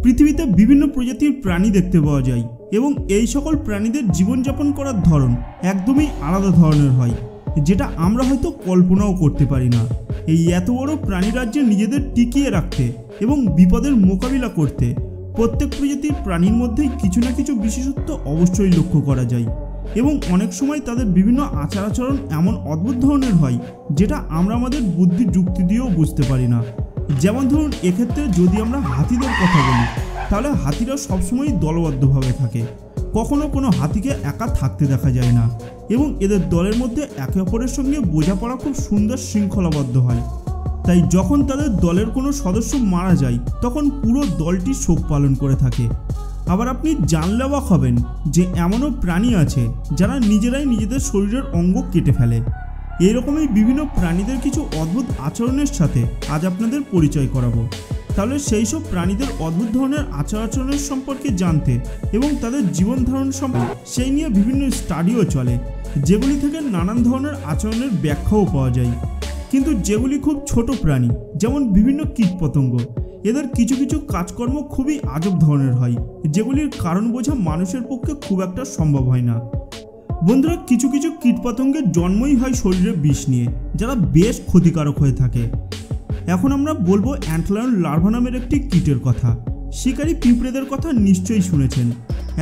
পৃথিবীতে বিভিন্ন প্রজাতির প্রাণী দেখতে পাওয়া যায় এবং এই সকল প্রাণীদের জীবনযাপন করার ধরন একদমই আলাদা ধরনের হয়, যেটা আমরা হয়তো কল্পনাও করতে পারি না। এই এত বড় প্রাণী রাজ্যে নিজেদের টিকিয়ে রাখতে এবং বিপদের মোকাবিলা করতে প্রত্যেক প্রজাতির প্রাণীর মধ্যেই কিছু না কিছু বিশেষত্ব অবশ্যই লক্ষ্য করা যায় এবং অনেক সময় তাদের বিভিন্ন আচার আচরণ এমন অদ্ভুত ধরনের হয় যেটা আমরা আমাদের বুদ্ধি যুক্তি দিয়েও বুঝতে পারি না। যেমন ধরুন, এক্ষেত্রে যদি আমরা হাতিদের কথা বলি, তাহলে হাতিরা সবসময় দলবদ্ধভাবে থাকে, কখনো কোনো হাতিকে একা থাকতে দেখা যায় না এবং এদের দলের মধ্যে একে অপরের সঙ্গে বোঝাপড়া খুব সুন্দর শৃঙ্খলাবদ্ধ হয়। তাই যখন তাদের দলের কোনো সদস্য মারা যায় তখন পুরো দলটি শোক পালন করে থাকে। আবার আপনি জানলে অবাক হবেন যে এমনও প্রাণী আছে যারা নিজেরাই নিজেদের শরীরের অঙ্গ কেটে ফেলে। এইরকমই বিভিন্ন প্রাণীদের কিছু অদ্ভুত আচরণের সাথে আজ আপনাদের পরিচয় করাবো। তাহলে সেই সব প্রাণীদের অদ্ভুত ধরনের আচার আচরণের সম্পর্কে জানতে এবং তাদের জীবন ধারণ সম্পর্কে সেই নিয়ে বিভিন্ন স্টাডিও চলে, যেগুলি থেকে নানান ধরনের আচরণের ব্যাখ্যাও পাওয়া যায়। কিন্তু যেগুলি খুব ছোট প্রাণী, যেমন বিভিন্ন কীটপতঙ্গ, এদের কিছু কিছু কাজকর্ম খুবই আজব ধরনের হয়, যেগুলির কারণ বোঝা মানুষের পক্ষে খুব একটা সম্ভব হয় না। বন্ধুরা, কিছু কিছু কীটপতঙ্গের জন্মই হয় শরীরে বিষ নিয়ে, যারা বেশ ক্ষতিকারক হয়ে থাকে। এখন আমরা বলবো অ্যান্টলায়ন লার্ভা নামের একটি কীটের কথা। শিকারী পিঁপড়েদের কথা নিশ্চয়ই শুনেছেন।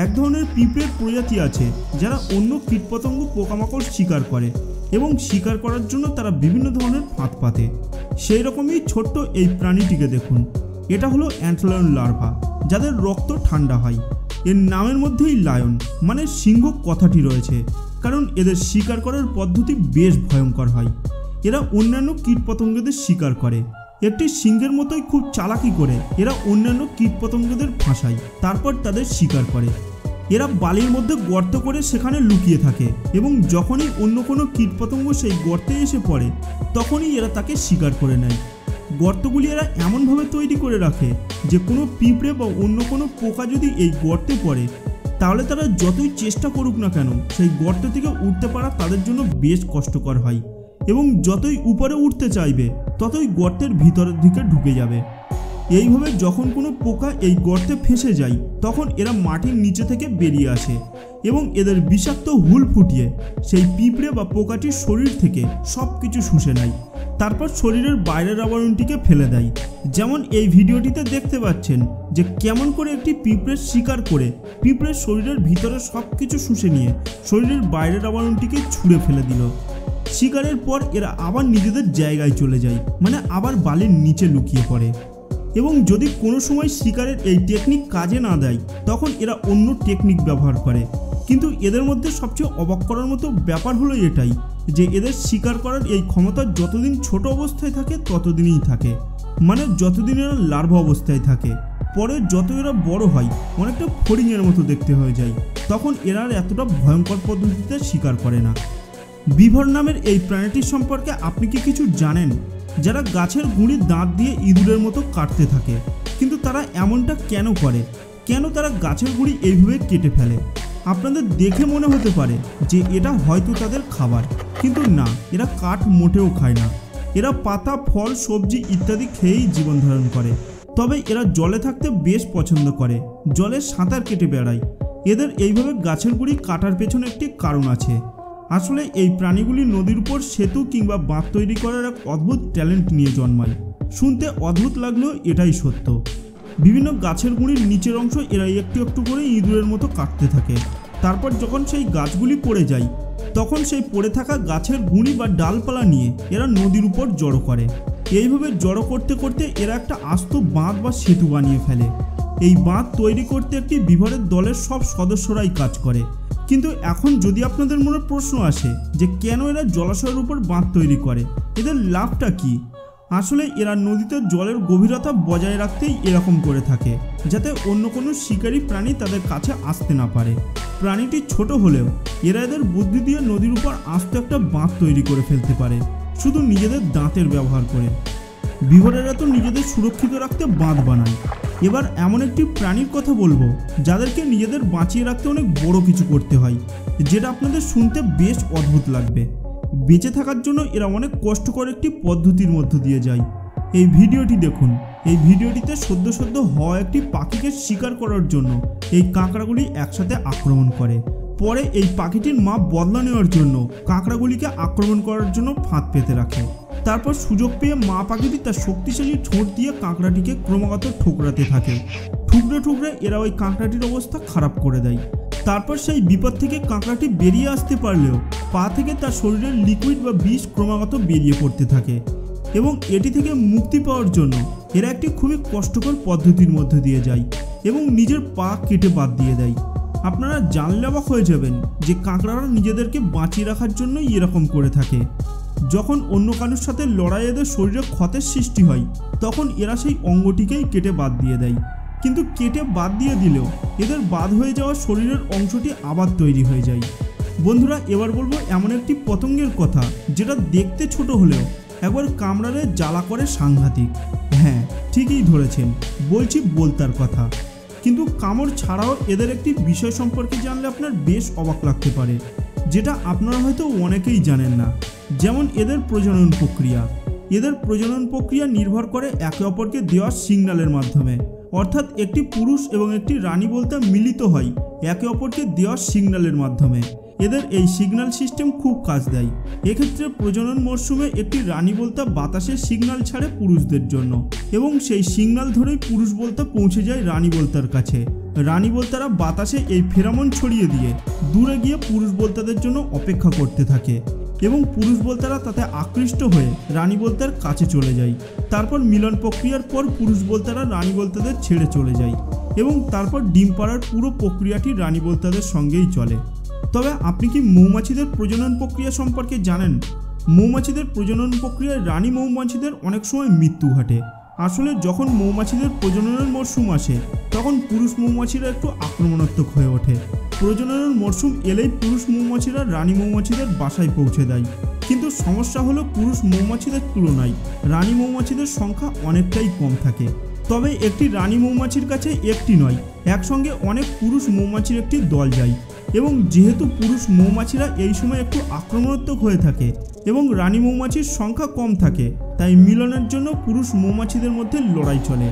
এক ধরনের পিঁপড়ের প্রজাতি আছে যারা অন্য কীটপতঙ্গ পোকামাকড় শিকার করে এবং শিকার করার জন্য তারা বিভিন্ন ধরনের ফাঁদ পাতে। সেই রকমই ছোট্ট এই প্রাণীটিকে দেখুন। এটা হলো অ্যান্টলায়ন লার্ভা, যাদের রক্ত ঠান্ডা হয়। এর নামের মধ্যেই লায়ন মানে সিংহ কথাটি রয়েছে, কারণ এদের শিকার করার পদ্ধতি বেশ ভয়ঙ্কর হয়। এরা অন্যান্য কীটপতঙ্গদের শিকার করে। একটি সিংহের মতোই খুব চালাকি করে এরা অন্যান্য কীটপতঙ্গদের ফাঁসায়, তারপর তাদের শিকার করে। এরা বালির মধ্যে গর্ত করে সেখানে লুকিয়ে থাকে এবং যখনই অন্য কোনো কীটপতঙ্গ সেই গর্তে এসে পড়ে তখনই এরা তাকে শিকার করে নেয়। গর্তগুলি এরা এমনভাবে তৈরি করে রাখে যে কোনো পিঁপড়ে বা অন্য কোনো পোকা যদি এই গর্তে পড়ে তাহলে তারা যতই চেষ্টা করুক না কেন সেই গর্ত থেকে উঠতে পারা তাদের জন্য বেশ কষ্টকর হয় এবং যতই উপরে উঠতে চাইবে ততই গর্তের ভিতরের দিকে ঢুকে যাবে। এইভাবে যখন কোনো পোকা এই গর্তে ফেঁসে যায় তখন এরা মাটির নিচে থেকে বেরিয়ে আসে এবং এদের বিষাক্ত হুল ফুটিয়ে সেই পিঁপড়ে বা পোকাটির শরীর থেকে সব কিছু শুষে নেয়, তারপর শরীরের বাইরের আবরণটিকে ফেলে দেয়। যেমন এই ভিডিওটিতে দেখতে পাচ্ছেন যে কেমন করে একটি পিঁপড়ের শিকার করে পিঁপড়ের শরীরের ভিতরে সব কিছু শুষে নিয়ে শরীরের বাইরের আবরণটিকে ছুঁড়ে ফেলে দিল। শিকারের পর এরা আবার নিজেদের জায়গায় চলে যায়, মানে আবার বালির নিচে লুকিয়ে পড়ে। এবং যদি কোনো সময় শিকারের এই টেকনিক কাজে না দেয় তখন এরা অন্য টেকনিক ব্যবহার করে। কিন্তু এদের মধ্যে সবচেয়ে অবাক করার মতো ব্যাপার হলো এটাই যে এদের শিকার করার এই ক্ষমতা যতদিন ছোট অবস্থায় থাকে ততদিনই থাকে, মানে যতদিন এরা লার্ভা অবস্থায় থাকে। পরে যত এরা বড় হয় অনেকটা ফড়িংয়ের মতো দেখতে হয়ে যায়, তখন এরা আর এতটা ভয়ঙ্কর পদ্ধতিতে শিকার করে না। বিভর নামের এই প্রাণীটির সম্পর্কে আপনি কি কিছু জানেন? যারা গাছের গুঁড়ি দাঁত দিয়ে ইঁদুরের মতো কাটতে থাকে। কিন্তু তারা এমনটা কেন করে? কেন তারা গাছের গুঁড়ি এইভাবে কেটে ফেলে? আপনাদের দেখে মনে হতে পারে যে এটা হয়তো তাদের খাবার, কিন্তু না, এরা কাঠ মোটেও খায় না। এরা পাতা, ফল, সবজি ইত্যাদি খেয়েই জীবন ধারণ করে। তবে এরা জলে থাকতে বেশ পছন্দ করে, জলে সাঁতার কেটে বেড়ায়। এদের এইভাবে গাছের গুঁড়ি কাটার পেছনে একটি কারণ আছে। আসলে এই প্রাণীগুলি নদীর উপর সেতু কিংবা বাঁধ তৈরি করার এক অদ্ভুত ট্যালেন্ট নিয়ে জন্মায়। শুনতে অদ্ভুত লাগলেও এটাই সত্য। বিভিন্ন গাছের গুঁড়ির নিচের অংশ এরা একটু একটু করে ইঁদুরের মতো কাটতে থাকে। তারপর যখন সেই গাছগুলি পড়ে যায় তখন সেই পড়ে থাকা গাছের গুঁড়ি বা ডালপালা নিয়ে এরা নদীর উপর জড়ো করে। এইভাবে জড়ো করতে করতে এরা একটা আস্ত বাঁধ বা সেতু বানিয়ে ফেলে। এই বাঁধ তৈরি করতে একটি বিভরের দলের সব সদস্যরাই কাজ করে। কিন্তু এখন যদি আপনাদের মনে প্রশ্ন আসে যে কেন এরা জলাশয়ের উপর বাঁধ তৈরি করে, এদের লাভটা কি? আসলে এরা নদীতে জলের গভীরতা বজায় রাখতেই এরকম করে থাকে, যাতে অন্য কোনো শিকারী প্রাণী তাদের কাছে আসতে না পারে। প্রাণীটি ছোট হলেও এরা এদের বুদ্ধি দিয়ে নদীর উপর আস্ত একটা বাঁধ তৈরি করে ফেলতে পারে, শুধু নিজেদের দাঁতের ব্যবহার করে। বিভরেরা তো নিজেদের সুরক্ষিত রাখতে বাঁধ বানায়। এবার এমন একটি প্রাণীর কথা বলবো যাদেরকে নিজেদের বাঁচিয়ে রাখতে অনেক বড় কিছু করতে হয়, যেটা আপনাদের শুনতে বেশ অদ্ভুত লাগবে। বেঁচে থাকার জন্য এরা অনেক কষ্টকর একটি পদ্ধতির মধ্য দিয়ে যায়। এই ভিডিওটি দেখুন। এই ভিডিওটিতে সদ্য হওয়া একটি পাখিকে শিকার করার জন্য এই কাঁকড়াগুলি একসাথে আক্রমণ করে। পরে এই পাখিটির মা বদলা নেওয়ার জন্য কাঁকড়াগুলিকে আক্রমণ করার জন্য ফাঁদ পেতে রাখে। তারপর সুযোগ পেয়ে মা পাখিটি তার শক্তিশালী ঠোঁট দিয়ে কাঁকড়াটিকে ক্রমাগত ঠোকরাতে থাকে। ঠুকরে এরা ওই কাঁকড়াটির অবস্থা খারাপ করে দেয়। তারপর সেই বিপদ থেকে কাঁকড়াটি বেরিয়ে আসতে পারলেও পা থেকে তার শরীরের লিকুইড বা বিষ ক্রমাগত বেরিয়ে পড়তে থাকে এবং এটি থেকে মুক্তি পাওয়ার জন্য এরা একটি খুবই কষ্টকর পদ্ধতির মধ্যে দিয়ে যায় এবং নিজের পা কেটে বাদ দিয়ে দেয়। আপনারা জানলে অবাক হয়ে যাবেন যে কাঁকড়ারা নিজেদেরকে বাঁচিয়ে রাখার জন্যই এরকম করে থাকে। যখন অন্য কারোর সাথে লড়াই এদের শরীরে ক্ষতের সৃষ্টি হয় তখন এরা সেই অঙ্গটিকেই কেটে বাদ দিয়ে দেয়। কিন্তু কেটে বাদ দিয়ে দিলেও এদের বাদ হয়ে যাওয়া শরীরের অংশটি আবার তৈরি হয়ে যায়। বন্ধুরা, এবার বলবো এমন একটি পতঙ্গের কথা যেটা দেখতে ছোট হলেও একবার কামড়ালে জ্বালা করে সাংঘাতিক। হ্যাঁ, ঠিকই ধরেছেন, বলছি বোলতার কথা। কিন্তু কামড় ছাড়াও এদের একটি বিষয় সম্পর্কে জানলে আপনার বেশ অবাক লাগতে পারে, যেটা আপনারা হয়তো অনেকেই জানেন না। যেমন এদের প্রজনন প্রক্রিয়া। এদের প্রজনন প্রক্রিয়া নির্ভর করে একে অপরকে দেওয়া সিগন্যালের মাধ্যমে। অর্থাৎ একটি পুরুষ এবং একটি রানী বলতে মিলিত হয় একে অপরকে দেওয়া সিগন্যালের মাধ্যমে। এদের এই সিগন্যাল সিস্টেম খুব কাজ দেয়। এক্ষেত্রে প্রজনন মরশুমে একটি রানী বলতা বাতাসে সিগন্যাল ছাড়ে পুরুষদের জন্য এবং সেই সিগন্যাল ধরেই পুরুষ বলতা পৌঁছে যায় রানী বলতার কাছে। রানী বলতারা বাতাসে এই ফেরামন ছড়িয়ে দিয়ে দূরে গিয়ে পুরুষ বলতাদের জন্য অপেক্ষা করতে থাকে এবং পুরুষ বলতারা তাতে আকৃষ্ট হয়ে রানী বলতার কাছে চলে যায়। তারপর মিলন প্রক্রিয়ার পর পুরুষ বলতারা রানী বলতাদের ছেড়ে চলে যায় এবং তারপর ডিম পাড়ার পুরো প্রক্রিয়াটি রানী বলতাদের সঙ্গেই চলে। তবে আপনি কি মৌমাছিদের প্রজনন প্রক্রিয়া সম্পর্কে জানেন? মৌমাছিদের প্রজনন প্রক্রিয়ায় রানী মৌমাছিদের অনেক সময় মৃত্যু ঘটে। আসলে যখন মৌমাছিদের প্রজননের মরশুম আসে তখন পুরুষ মৌমাছিরা একটু আক্রমণাত্মক হয়ে ওঠে। প্রজননের মরশুম এলেই পুরুষ মৌমাছিরা রানী মৌমাছিদের বাসায় পৌঁছে দেয়। কিন্তু সমস্যা হলো পুরুষ মৌমাছিদের তুলনায় রানী মৌমাছিদের সংখ্যা অনেকটাই কম থাকে। তবে একটি রানী মৌমাছির কাছে একটি নয়, একসঙ্গে অনেক পুরুষ মৌমাছির একটি দল যায় এবং যেহেতু পুরুষ মৌমাছিরা এই সময় একটু আক্রমণাত্মক হয়ে থাকে এবং রানী মৌমাছির সংখ্যা কম থাকে, তাই মিলনের জন্য পুরুষ মৌমাছিদের মধ্যে লড়াই চলে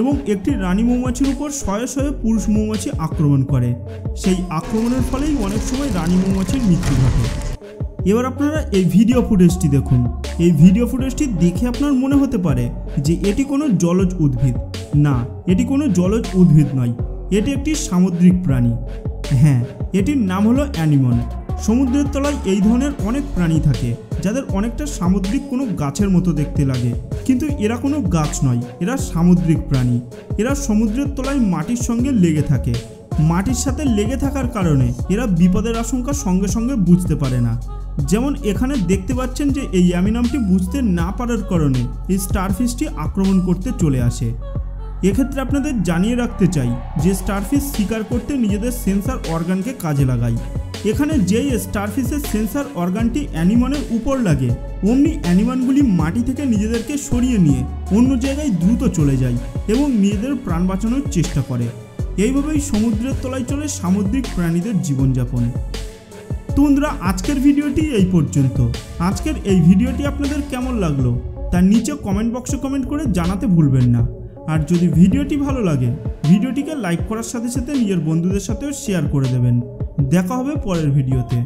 এবং একটি রানী মৌমাছির উপর শয়ে পুরুষ মৌমাছি আক্রমণ করে। সেই আক্রমণের ফলেই অনেক সময় রানী মৌমাছির মৃত্যু ঘটে। এবার আপনারা এই ভিডিও ফুটেজটি দেখুন। এই ভিডিও ফুটেজটি দেখে আপনার মনে হতে পারে যে এটি কোনো জলজ উদ্ভিদ। না, এটি কোনো জলজ উদ্ভিদ নয়, এটি একটি সামুদ্রিক প্রাণী। হ্যাঁ, এটির নাম হলো অ্যানিমন। সমুদ্রের তলায় এই ধরনের অনেক প্রাণী থাকে যাদের অনেকটা সামুদ্রিক কোনো গাছের মতো দেখতে লাগে, কিন্তু এরা কোনো গাছ নয়, এরা সামুদ্রিক প্রাণী। এরা সমুদ্রের তলায় মাটির সঙ্গে লেগে থাকে। মাটির সাথে লেগে থাকার কারণে এরা বিপদের আশঙ্কা সঙ্গে সঙ্গে বুঝতে পারে না। যেমন এখানে দেখতে পাচ্ছেন যে এই অ্যামিনামটি বুঝতে না পারার কারণে এই স্টারফিশটি আক্রমণ করতে চলে আসে। এক্ষেত্রে আপনাদের জানিয়ে রাখতে চাই যে স্টারফিশ শিকার করতে নিজেদের সেন্সার অর্গানকে কাজে লাগায়। এখানে যেই স্টারফিশের সেন্সার অর্গানটি অ্যানিমনের উপর লাগে, অমনি অ্যানিমনগুলি মাটি থেকে নিজেদেরকে সরিয়ে নিয়ে অন্য জায়গায় দ্রুত চলে যায় এবং নিজেদের প্রাণ বাঁচানোর চেষ্টা করে। এইভাবেই সমুদ্রের তলায় চলে সামুদ্রিক প্রাণীদের জীবনযাপন। তো বন্ধুরা, আজকের ভিডিওটি এই পর্যন্ত। আজকের এই ভিডিওটি আপনাদের কেমন লাগলো তার নিচে কমেন্ট বক্সে কমেন্ট করে জানাতে ভুলবেন না। আর যদি ভিডিওটি ভালো লাগে ভিডিওটিকে লাইক করার সাথে সাথে নিজের বন্ধুদের সাথেও শেয়ার করে দেবেন। দেখা হবে পরের ভিডিওতে।